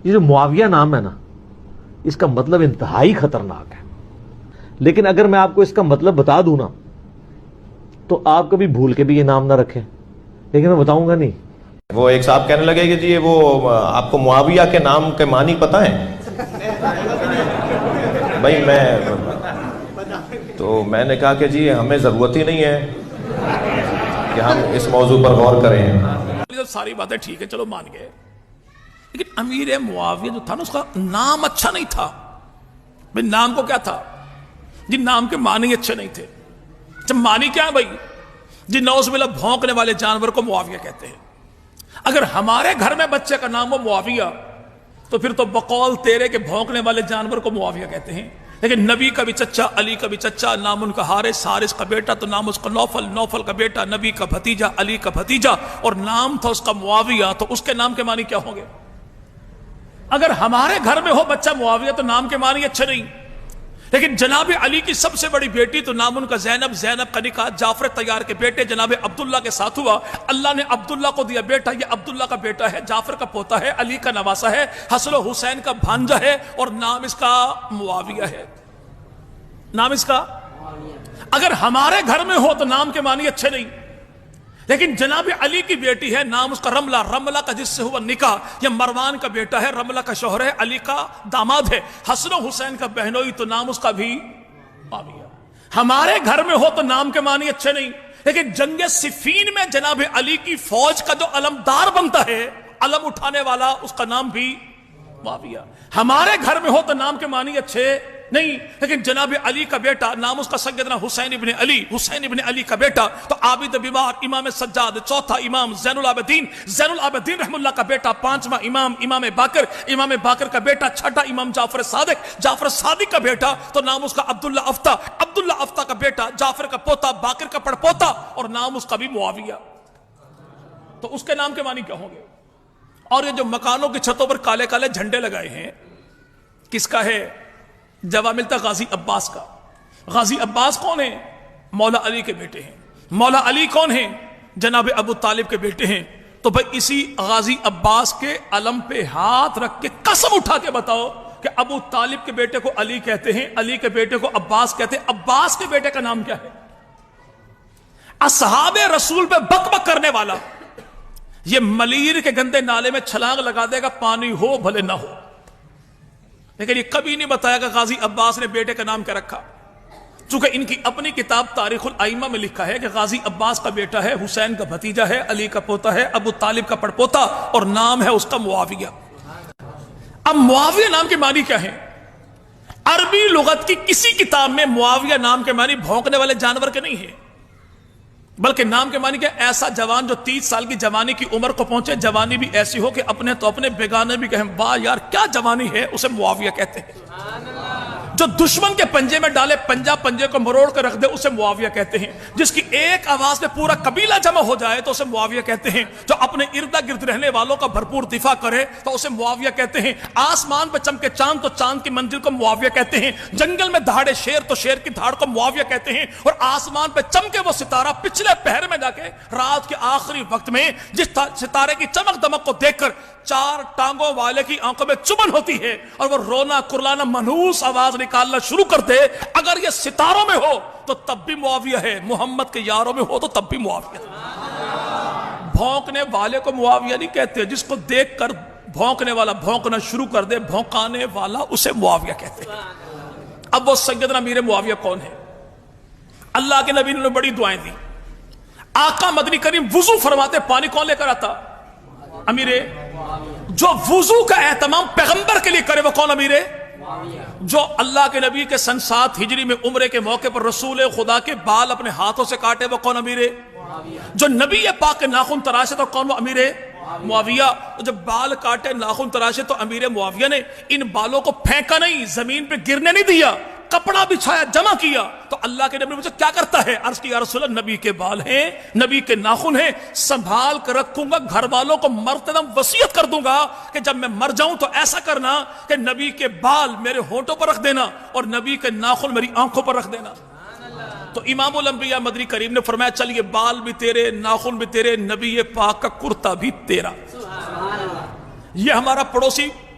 یہ جو معاویہ نام ہے نا، اس کا مطلب انتہائی خطرناک ہے، لیکن اگر میں آپ کو اس کا مطلب بتا دوں نا تو آپ کبھی بھول کے بھی یہ نام نہ رکھیں، لیکن میں بتاؤں گا نہیں۔ وہ ایک صاحب کہنے لگے کہ جی وہ آپ کو معاویہ کے نام کے معنی پتہ ہیں؟ بھائی میں نے کہا کہ جی ہمیں ضرورت ہی نہیں ہے کہ ہم اس موضوع پر غور کریں۔ ساری باتیں ٹھیک ہے، چلو مان گئے، لیکن امیر معاویہ جو تھا نا، اس کا نام اچھا نہیں تھا۔ بھائی نام کو کیا تھا؟ جی نام کے معنی اچھے نہیں تھے۔ جب معنی کیا ہے بھائی؟ جی نوز باللہ بھونکنے والے جانور کو معاویہ کہتے ہیں۔ اگر ہمارے گھر میں بچے کا نام ہو معاویہ تو پھر تو بقول تیرے کے بھونکنے والے جانور کو معاویہ کہتے ہیں۔ لیکن نبی کا بھی چچا، علی کا بھی چچا، نام ان کا حارث، حارث کا بیٹا تو نام اس کا نوفل، نوفل کا بیٹا نبی کا بھتیجا، علی کا بھتیجا، اور نام تھا اس کا معاویہ، تو اس کے نام کے معنی کیا ہوں گے؟ اگر ہمارے گھر میں ہو بچہ معاویہ تو نام کے معنی اچھے نہیں، لیکن جناب علی کی سب سے بڑی بیٹی تو نام ان کا زینب، زینب کا نکاح جعفر طیار کے بیٹے جناب عبداللہ کے ساتھ ہوا، اللہ نے عبداللہ کو دیا بیٹا، یہ عبداللہ کا بیٹا ہے، جعفر کا پوتا ہے، علی کا نواسا ہے، حسن و حسین کا بھانجا ہے، اور نام اس کا معاویہ ہے۔ نام اس کا اگر ہمارے گھر میں ہو تو نام کے معنی اچھے نہیں، لیکن جناب علی کی بیٹی ہے، نام اس کا رملہ، رملہ کا جس سے ہوا نکاح، یہ مروان کا بیٹا ہے، رملہ کا شوہر ہے، علی کا داماد ہے، حسن و حسین کا بہنوئی تو نام اس کا بھی معاویہ۔ ہمارے گھر میں ہو تو نام کے معنی اچھے نہیں، لیکن جنگ صفین میں جناب علی کی فوج کا جو علمدار بنتا ہے، علم اٹھانے والا، اس کا نام بھی معاویہ۔ ہمارے گھر میں ہو تو نام کے معنی اچھے نہیں، لیکن جناب علی کا بیٹا، نام اس کا سیدنا حسین ابن علی، حسین ابن علی کا بیٹا تو عابد بیمار، امام سجاد، چوتھا امام زین العابدین، زین العابدین رحم اللہ کا بیٹا، پانچواں امام، امام باقر، امام باقر کا بیٹا، چھٹا امام جعفر صادق، جعفر صادق کا بیٹا تو نام اس کا عبداللہ افتا، عبداللہ افتا کا بیٹا، جعفر کا پوتا، باقر کا پڑپوتا، اور نام اس کا بھی معاویہ۔ تو اس کے نام کے معنی کیا ہوں گے؟ اور یہ جو مکانوں کی چھتوں پر کالے کالے جھنڈے لگائے ہیں، کس کا ہے؟ جواب ملتا غازی عباس کا۔ غازی عباس کون ہیں؟ مولا علی کے بیٹے ہیں۔ مولا علی کون ہیں؟ جناب ابو طالب کے بیٹے ہیں۔ تو بھئی اسی غازی عباس کے علم پہ ہاتھ رکھ کے قسم اٹھا کے بتاؤ کہ ابو طالب کے بیٹے کو علی کہتے ہیں، علی کے بیٹے کو عباس کہتے ہیں، عباس کے بیٹے کا نام کیا ہے؟ اصحاب رسول پہ بک بک کرنے والا یہ ملیر کے گندے نالے میں چھلانگ لگا دے گا، پانی ہو بھلے نہ ہو، لیکن یہ کبھی نہیں بتایا کہ غازی عباس نے بیٹے کا نام کیا رکھا۔ چونکہ ان کی اپنی کتاب تاریخ الائمہ میں لکھا ہے کہ غازی عباس کا بیٹا ہے، حسین کا بھتیجا ہے، علی کا پوتا ہے، ابو طالب کا پڑپوتا، اور نام ہے اس کا معاویہ۔ اب معاویہ نام کے معنی کیا ہے؟ عربی لغت کی کسی کتاب میں معاویہ نام کے معنی بھونکنے والے جانور کے نہیں ہے، بلکہ نام کے معنی کیا؟ ایسا جوان جو 30 سال کی جوانی کی عمر کو پہنچے، جوانی بھی ایسی ہو کہ اپنے تو اپنے، بیگانے بھی کہیں واہ یار کیا جوانی ہے، اسے معاویہ کہتے ہیں۔ جو دشمن کے پنجے میں ڈالے، پنجے کو مروڑ کر رکھ دے، اسے معاویہ کہتے ہیں۔ جس کی ایک آواز میں پورا قبیلہ جمع ہو جائے تو اسے معاویہ کہتے ہیں۔ جو اپنے ارد گرد رہنے والوں کا بھرپور دفاع کرے تو اسے معاویہ کہتے ہیں۔ آسمان پہ چمکے چاند تو چاند کی منزل کو معاویہ کہتے ہیں۔ جنگل میں دہاڑے شیر تو شیر کی دھاڑ کو معاویہ کہتے ہیں۔ اور آسمان پہ چمکے وہ ستارہ پچھلے پہر میں جا کے رات کے آخری وقت میں جس ستارے کی چمک دمک کو دیکھ کر 4 ٹانگوں والے کی آنکھوں میں چبن ہوتی ہے اور وہ رونا کرلانا منحوس آواز نکالنا شروع کر دے، اگر یہ ستاروں میں ہو تو تب بھی معاویہ ہے، محمد کے یاروں میں ہو تو تب بھی معاویہ ہے۔ بھونکنے والے کو معاویہ نہیں کہتے، جس کو دیکھ کر بھونکنے والا بھونکنا شروع کر دے، بھونکانے والا اسے معاویہ کہتے ہیں۔ اب وہ سیدنا امیر معاویہ کون ہے؟ اللہ کے نبی نے بڑی دعائیں دی۔ آقا مدنی کریم وضو فرماتے، پانی کون لے کر آتا؟ امیر۔ جو وضو کا اہتمام پیغمبر کے لیے کرے وہ کون؟ امیر۔ جو اللہ کے نبی کے سن 7 ہجری میں عمرے کے موقع پر رسول خدا کے بال اپنے ہاتھوں سے کاٹے وہ کون؟ امیر۔ جو نبی پاک کے ناخن تراشے تو کون؟ وہ امیر معاویہ۔ جب بال کاٹے ناخن تراشے تو امیر معاویہ نے ان بالوں کو پھینکا نہیں، زمین پہ گرنے نہیں دیا، کپڑا بچھایا، جمع کیا۔ تو اللہ کے نبی نے مجھے کیا کرتا ہے؟ عرض کی یا رسول اللہ، نبی کے بال ہیں، نبی کے ناخن ہیں، سنبھال کر رکھوں گا، گھر والوں کو مرتے دم وصیت کر دوں گا کہ جب میں مر جاؤں تو ایسا کرنا کہ نبی کے بال میرے ہونٹوں پر رکھ دینا اور نبی کے ناخن میری آنکھوں پر رکھ دینا۔ تو امام الانبیاء مدنی کریم نے فرمایا چلیے بال بھی تیرے، ناخن بھی تیرے، نبی پاک کا کرتا بھی تیرا۔ یہ ہمارا پڑوسی